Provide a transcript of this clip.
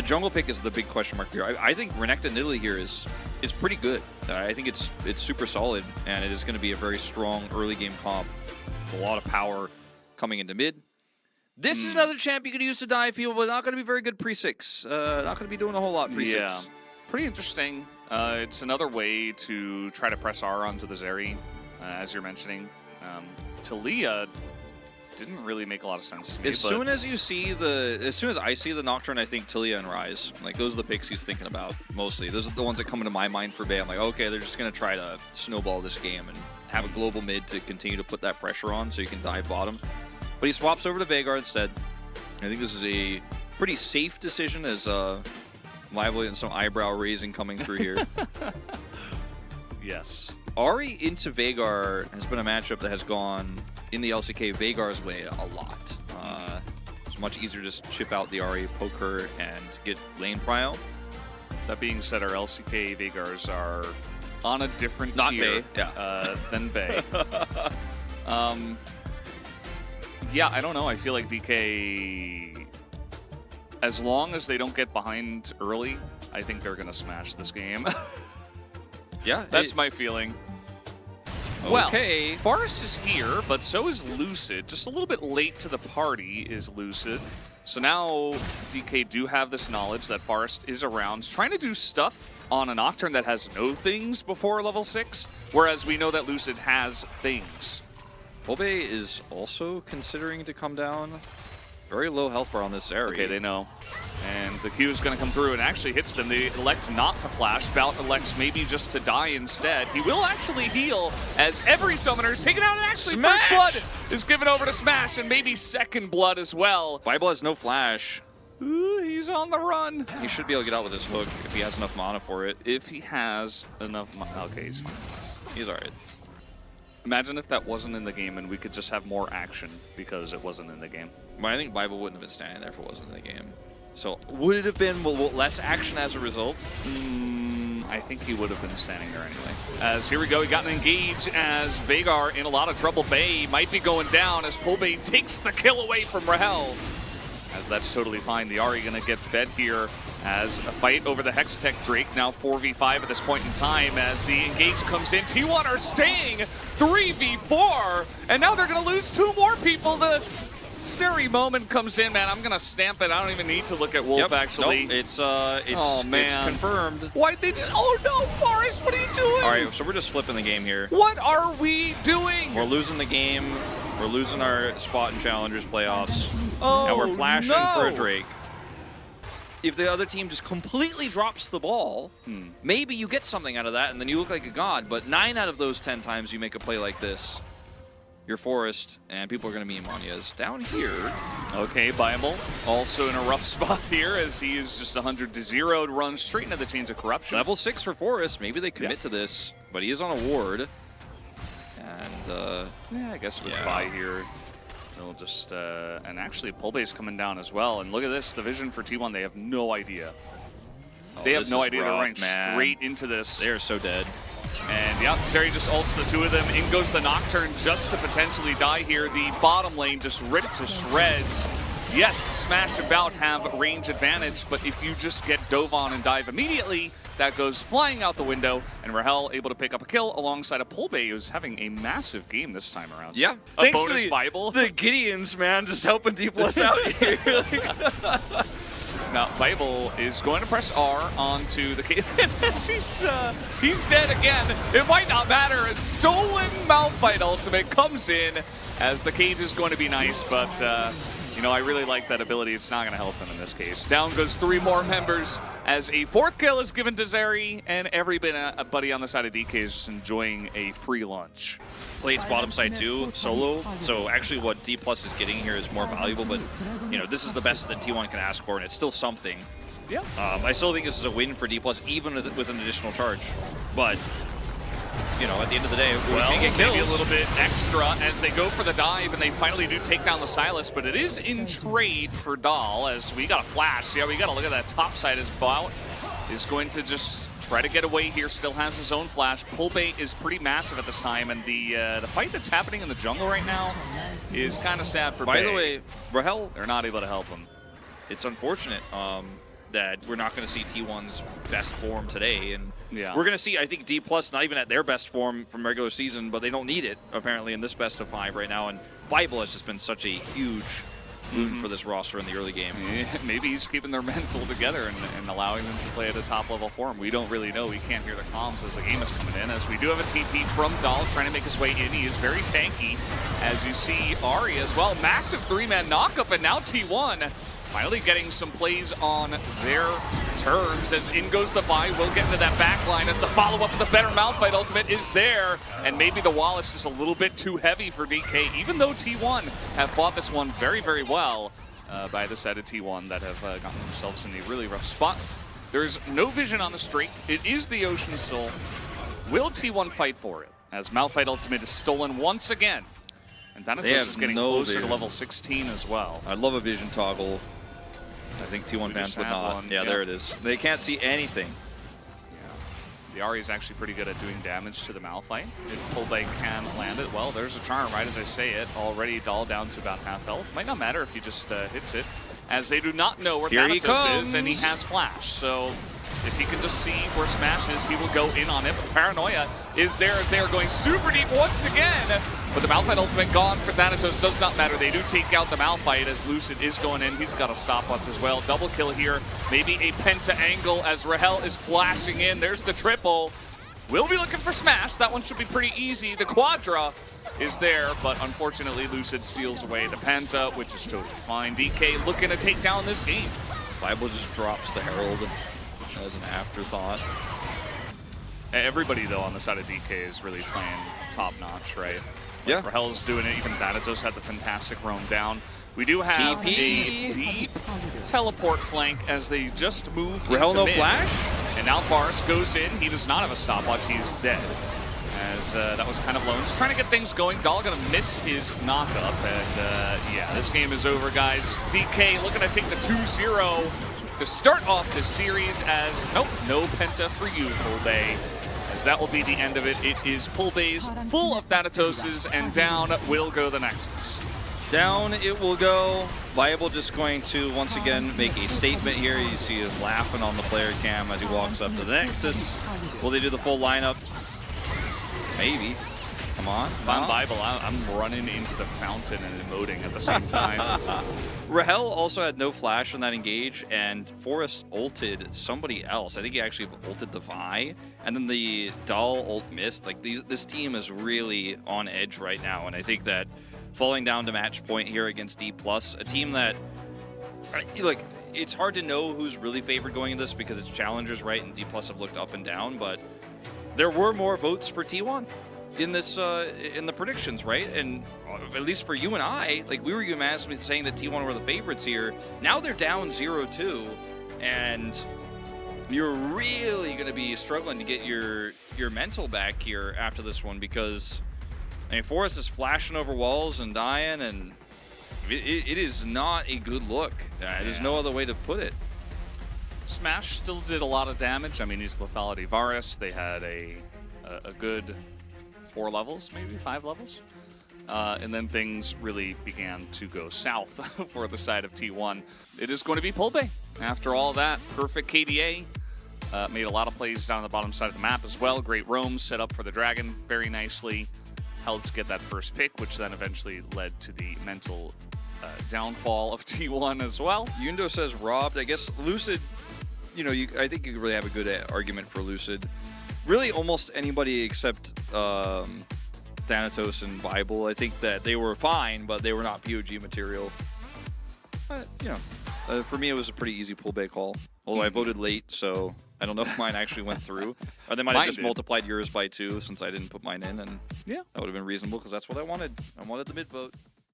jungle pick is the big question mark here. I think Renekton Nidalee here is pretty good. I think it's super solid, and it is going to be a very strong early game comp. A lot of power coming into mid. This is another champ you could use to dive people, but not going to be very good pre-6. Not going to be doing a whole lot pre-6. Yeah, pretty interesting. It's another way to try to press R onto the Zeri, as you're mentioning. Talia didn't really make a lot of sense to me. As soon as I see the Nocturne, I think Talia and Ryze. Like, those are the picks he's thinking about mostly. Those are the ones that come into my mind for Bay. I'm like, okay, they're just going to try to snowball this game and have a global mid to continue to put that pressure on so you can dive bottom. But he swaps over to Veigar instead. I think this is a pretty safe decision as Lively and some eyebrow raising coming through here. Yes. Ahri into Veigar has been a matchup that has gone in the LCK Veigar's way a lot. It's much easier to just chip out the Ahri, poke her, and get lane prio. That being said, our LCK Veigars are on a different Not tier Bay, than Bay. Yeah, I don't know. I feel like DK, as long as they don't get behind early, I think they're going to smash this game. Yeah. That's my feeling. Okay. Well, Forest is here, but so is Lucid. Just a little bit late to the party is Lucid. So now DK do have this knowledge that Forest is around, trying to do stuff on a Nocturne that has no things before level 6, whereas we know that Lucid has things. Polbey is also considering to come down. Very low health bar on this area. Okay, they know. And the Q is going to come through and actually hits them. They elect not to flash. Bout elects maybe just to die instead. He will actually heal as every summoner is taken out, and actually Smash! First Blood is given over to Smash, and maybe Second Blood as well. Bible has no flash. Ooh, he's on the run. He should be able to get out with his hook if he has enough mana for it. If he has enough mana. Okay, he's fine. He's alright. Imagine if that wasn't in the game and we could just have more action because it wasn't in the game. But I think Bible wouldn't have been standing there if it wasn't in the game. So would it have been less action as a result? I think he would have been standing there anyway. As here we go, he got an engage as Veigar in a lot of trouble. Bay might be going down as Polbey takes the kill away from Rahel. As that's totally fine. The Ahri gonna get fed here as a fight over the Hextech Drake. Now 4v5 at this point in time as the engage comes in. T1 are staying 3v4, and now they're gonna lose 2 more people. The Seri moment comes in, man. I'm gonna stamp it. I don't even need to look at Wolf actually. Nope, it's confirmed. Why'd they do? Oh no, Forest, what are you doing? All right, so we're just flipping the game here. What are we doing? We're losing the game. We're losing our spot in Challengers playoffs. Oh, and we're flashing no. for a Drake. If the other team just completely drops the ball, maybe you get something out of that, and then you look like a god. But 9 out of those 10 times you make a play like this, you're Forest, and people are going to meme on you. As down here. Okay, Bible also in a rough spot here as he is just 100 to 0 to run straight into the Chains of Corruption. Level 6 for Forest. Maybe they commit to this, but he is on a ward. And, yeah, I guess with buy here. They'll just, and actually Polbey's coming down as well. And look at this, the vision for T1, they have no idea. They have no idea. They're running straight into this. They're so dead. And yeah, Zeri just ults the 2 of them. In goes the Nocturne just to potentially die here. The bottom lane just ripped to shreds. Yes, Smash and Bout have range advantage, but if you just get dove on and dive immediately, that goes flying out the window, and Rahel able to pick up a kill alongside a Polbey who's having a massive game this time around. Yeah, a thanks bonus to the Bible. The Gideons, man, just helping people us out here. Now, Bible is going to press R onto the Caitlyn. He's dead again. It might not matter. A stolen Malphite ultimate comes in as the cage is going to be nice, but you know, I really like that ability. It's not going to help him in this case. Down goes 3 more members as a 4th kill is given to Zeri, and everybody on the side of DK is just enjoying a free lunch. Plates bottom side too, solo. So actually what D Plus is getting here is more valuable, but you know, this is the best that T1 can ask for, and it's still something. Yeah. I still think this is a win for D Plus, even with an additional charge. But you know, at the end of the day, we can get kills. Maybe a little bit extra as they go for the dive, and they finally do take down the Silas, but it is in trade for Dahl as we got a flash. Yeah, we got to look at that top side as Bout is going to just try to get away here, still has his own flash. Polbey is pretty massive at this time, and the fight that's happening in the jungle right now is kind of sad for By Bay. the way, Rahel, they're not able to help him. it's unfortunate. that we're not going to see T1's best form today. And Yeah. we're going to see, I think, D+ not even at their best form from regular season, but they don't need it, apparently, in this best of 5 right now. And Bible has just been such a huge boon for this roster in the early game. Yeah, maybe he's keeping their mental together and allowing them to play at a top-level form. We don't really know. We can't hear the comms as the game is coming in, as we do have a TP from Dahl trying to make his way in. He is very tanky, as you see Ari as well. Massive 3-man knockup, and now T1 finally getting some plays on their terms as in goes the Vi. We'll get into that back line as the follow-up to the better Malphite ultimate is there. And maybe the wall is just a little bit too heavy for DK, even though T1 have fought this one very, very well by the side of T1 that have gotten themselves in a really rough spot. There's no vision on the streak. It is the Ocean Soul. Will T1 fight for it? As Malphite ultimate is stolen once again. And Thanatos is getting closer to level 16 as well. I love a vision toggle. I think T1 fans would not. One. Yeah, Yep. there it is. They can't see anything. Yeah. The Ari is actually pretty good at doing damage to the Malphite. If Pullbay can land it, well, there's a charm right as I say it. Already Dahl down to about half health. Might not matter if he just hits it, as they do not know where Thanatos is, and he has flash. So if he can just see where Smash is, he will go in on it. But Paranoia is there as they are going super deep once again. But the Malphite ultimate gone for Thanatos does not matter. They do take out the Malphite as Lucid is going in. He's got a stopwatch as well. Double kill here. Maybe a penta angle as Rahel is flashing in. There's the triple. We'll be looking for Smash. That one should be pretty easy. The Quadra is there, but unfortunately Lucid steals away the penta, which is totally fine. DK looking to take down this game. Bible just drops the Herald as an afterthought. Everybody, though, on the side of DK is really playing top-notch, right? Yeah. Rahel's doing it. Even Thanatos had the fantastic roam down. We do have a deep teleport flank as they just move Rahel no mid. flash? And now Bars goes in. He does not have a stopwatch. He is dead. As that was kind of low. Just trying to get things going. Dahl going to miss his knockup. And yeah, this game is over, guys. DK looking to take the 2-0 to start off this series as, nope, no penta for you, Pullbay. As that will be the end of it. It is Pullbay's full of Thanatoses, and down will go the Nexus. Down it will go. Bible just going to once again make a statement here. You see him laughing on the player cam as he walks up to the Nexus. Will they do the full lineup? Maybe. Come on. If I'm Bible, I'm running into the fountain and emoting at the same time. Rahel also had no flash on that engage, and Forrest ulted somebody else. I think he actually ulted the Vi, and then the Dahl ult missed. Like this team is really on edge right now, and I think that falling down to match point here against D+, a team that, look, it's hard to know who's really favored going in this because it's challengers, right? And D+ have looked up and down, but there were more votes for T1 in this in the predictions, right? And at least for you and I, like, we were unanimously saying that T1 were the favorites here. Now they're down 0-2, and you're really going to be struggling to get your mental back here after this one, because I mean, Forrest is flashing over walls and dying, and it is not a good look. There's no other way to put it. Smash still did a lot of damage. I mean, he's Lethality Varus. They had a good 4 levels, maybe 5 levels. And then things really began to go south for the side of T1. It is going to be Pullbay. After all that, perfect KDA. Made a lot of plays down on the bottom side of the map as well. Great roams set up for the Dragon very nicely. Helped get that first pick, which then eventually led to the mental downfall of T1 as well. Yundo says robbed. I guess Lucid, you know, I think you could really have a good argument for Lucid. Really, almost anybody except Thanatos and Bible. I think that they were fine, but they were not POG material. But, you know, for me, it was a pretty easy Pullbay call. Although I voted late, so I don't know if mine actually went through. Or they might have just multiplied yours by 2 since I didn't put mine in, and yeah, that would have been reasonable because that's what I wanted. I wanted the mid vote.